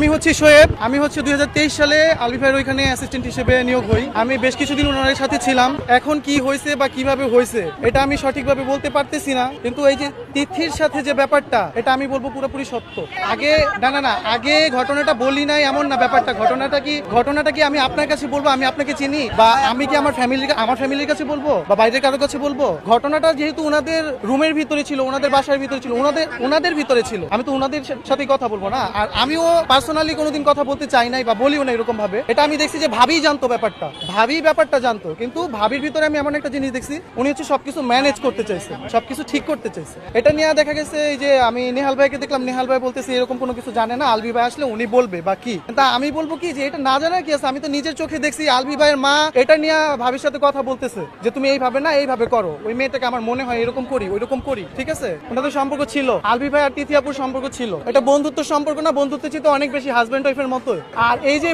আমি হচ্ছে শোয়েব, আমি হচ্ছে 2023 সালে আলবি ভাইয়ের ওইখানে অ্যাসিস্ট্যান্ট হিসেবে নিয়োগ হই। আমি বেশ কিছুদিন ওনার সাথে ছিলাম। এখন কি হয়েছে বা কিভাবে হয়েছে এটা আমি সঠিকভাবে বলতে পারতেছি না, কিন্তু এই যে তিথির সাথে যে ব্যাপারটা, এটা আমি বলবো পুরোপুরি সত্য। আগে না আগে ঘটনাটা বলি নাই এমন না ব্যাপারটা। ঘটনাটা কি আমি আপনার কাছে বলবো, আমি আপনাকে চিনি, বা আমি কি আমার ফ্যামিলির কাছে বলবো বা বাইরের কারোর কাছে বলবো? ঘটনাটা যেহেতু ওনাদের রুমের ভিতরে ছিল, ওনাদের বাসার ভিতরে ছিল, ওনাদের ভিতরে ছিল, আমি তো ওনাদের সাথে কথা বলবো না। আর আমিও পার্সোনালি কোনোদিন কথা বলতে চাই নাই বা বলিও না এরকম ভাবে। এটা আমি দেখছি যে ভাবি জানতো ব্যাপারটা জানতো, কিন্তু ভাবির ভিতরে আমি এমন একটা জিনিস দেখছি, উনি হচ্ছে সবকিছু ম্যানেজ করতে চাইছে, সবকিছু ঠিক করতে চাইছে। এটা নিয়ে দেখা গেছে এই যে আমি নেহাল ভাইকে দেখলাম, নেহাল ভাই বলতেছে এরকম কোনো কিছু জানে না, আলবি ভাই আসলে উনি বলবে বা কি। তা আমি বলবো কি যে এটা না জানার কি আছে, আমি তো নিজের চোখে দেখছি আলবি ভাইয়ের মা এটা নিয়ে ভাবির সাথে কথা বলতেছে যে তুমি এইভাবে না এইভাবে করো, ওই মেয়েটাকে আমার মনে হয় এরকম করি ওইরকম করি। ঠিক আছে, ওনাদের সম্পর্ক ছিল, আলবি ভাই আর তিথি আপুর সম্পর্ক ছিল, এটা বন্ধুত্ব সম্পর্ক না, বন্ধুত্ব ছিল অনেক বেশি হাজবেন্ড ওয়াইফের মতো। আর এই যে